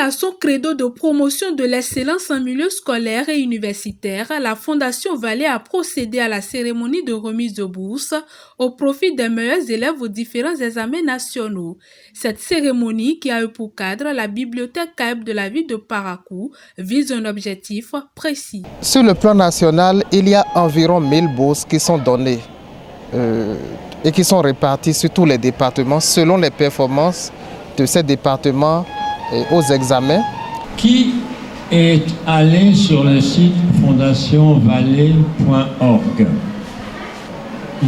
à son credo de promotion de l'excellence en milieu scolaire et universitaire, la Fondation Vallée a procédé à la cérémonie de remise de bourse au profit des meilleurs élèves aux différents examens nationaux. Cette cérémonie, qui a eu pour cadre la bibliothèque CAEB de la ville de Parakou, vise un objectif précis. Sur le plan national, il y a environ 1000 bourses qui sont données et qui sont réparties sur tous les départements selon les performances de ces départements aux examens. Qui est allé sur le site fondationvallée.org?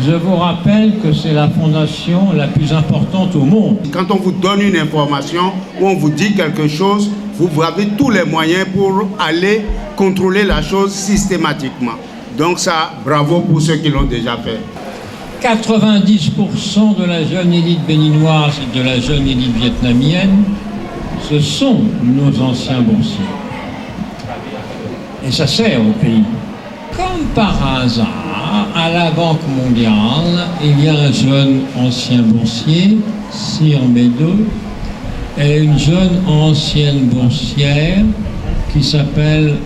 Je vous rappelle que c'est la fondation la plus importante au monde. Quand on vous donne une information ou on vous dit quelque chose, vous avez tous les moyens pour aller contrôler la chose systématiquement. Donc ça, bravo pour ceux qui l'ont déjà fait. 90% de la jeune élite béninoise et de la jeune élite vietnamienne, ce sont nos anciens boursiers. Et ça sert au pays. Comme par hasard, à la Banque mondiale, il y a un jeune ancien boursier, Sir Meadow, et une jeune ancienne boursière qui s'appelle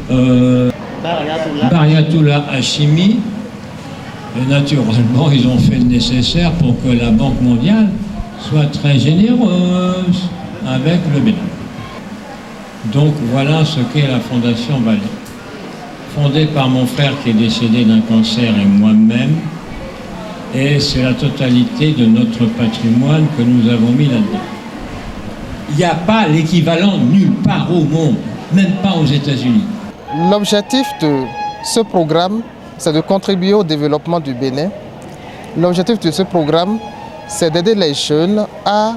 Bariatoula Hashimi. Et naturellement, ils ont fait le nécessaire pour que la Banque mondiale soit très généreuse avec le Bénin. Donc voilà ce qu'est la Fondation Vallée. Fondée par mon frère qui est décédé d'un cancer et moi-même. Et c'est la totalité de notre patrimoine que nous avons mis là-dedans. Il n'y a pas l'équivalent nulle part au monde, même pas aux États-Unis. L'objectif de ce programme, c'est de contribuer au développement du Bénin. L'objectif de ce programme, c'est d'aider les jeunes à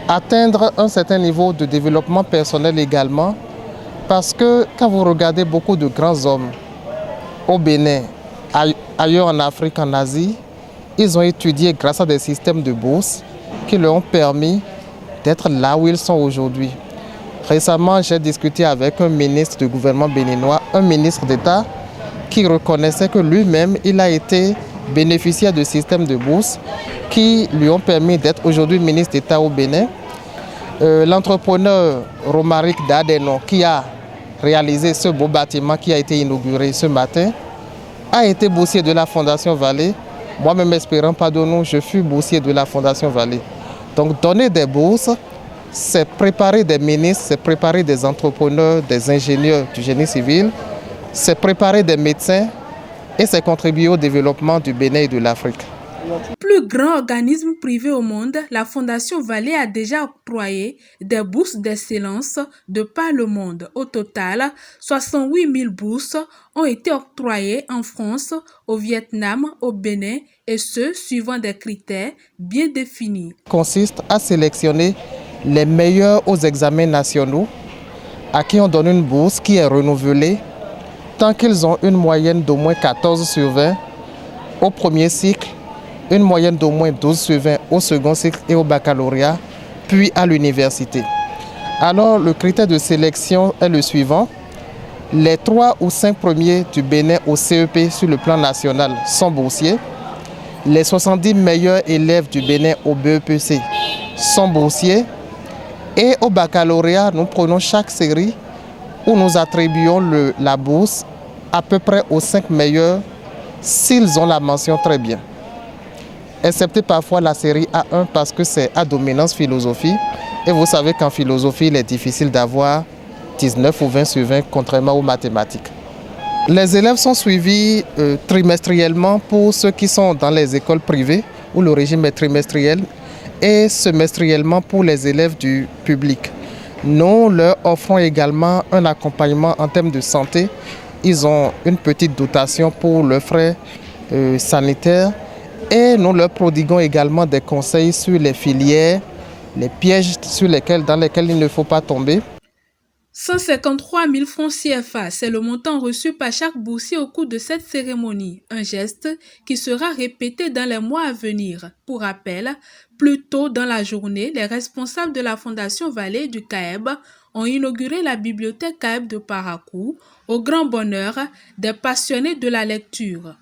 atteindre un certain niveau de développement personnel également. Parce que quand vous regardez beaucoup de grands hommes au Bénin, ailleurs en Afrique, en Asie, ils ont étudié grâce à des systèmes de bourse qui leur ont permis d'être là où ils sont aujourd'hui. Récemment, j'ai discuté avec un ministre du gouvernement béninois, un ministre d'État, qui reconnaissait que lui-même, il a été bénéficiaire de systèmes de bourse qui lui ont permis d'être aujourd'hui ministre d'État au Bénin. L'entrepreneur Romaric Dadeno, qui a réalisé ce beau bâtiment qui a été inauguré ce matin, a été boursier de la Fondation Vallée. Moi-même, espérant pardon, je fus boursier de la Fondation Vallée. Donc donner des bourses, c'est préparer des ministres, c'est préparer des entrepreneurs, des ingénieurs du génie civil, c'est préparer des médecins et c'est contribuer au développement du Bénin et de l'Afrique. Plus grand organisme privé au monde, la Fondation Vallée a déjà octroyé des bourses d'excellence de par le monde. Au total, 68 000 bourses ont été octroyées en France, au Vietnam, au Bénin, et ce, suivant des critères bien définis. Consiste à sélectionner les meilleurs aux examens nationaux, à qui on donne une bourse qui est renouvelée, tant qu'ils ont une moyenne d'au moins 14 sur 20 au premier cycle, une moyenne d'au moins 12 sur 20 au second cycle et au baccalauréat, puis à l'université. Alors, le critère de sélection est le suivant. Les 3 ou 5 premiers du Bénin au CEP sur le plan national sont boursiers. Les 70 meilleurs élèves du Bénin au BEPC sont boursiers. Et au baccalauréat, nous prenons chaque série où nous attribuons la bourse à peu près aux 5 meilleurs s'ils ont la mention très bien. Excepté parfois la série A1 parce que c'est à dominance philosophie. Et vous savez qu'en philosophie, il est difficile d'avoir 19 ou 20 sur 20, contrairement aux mathématiques. Les élèves sont suivis trimestriellement pour ceux qui sont dans les écoles privées, où le régime est trimestriel, et semestriellement pour les élèves du public. Nous leur offrons également un accompagnement en termes de santé. Ils ont une petite dotation pour leurs frais sanitaires. Et nous leur prodiguons également des conseils sur les filières, les pièges dans lesquels il ne faut pas tomber. 153 000 francs CFA, c'est le montant reçu par chaque boursier au cours de cette cérémonie. Un geste qui sera répété dans les mois à venir. Pour rappel, plus tôt dans la journée, les responsables de la Fondation Vallée du CAEB ont inauguré la bibliothèque CAEB de Parakou au grand bonheur des passionnés de la lecture.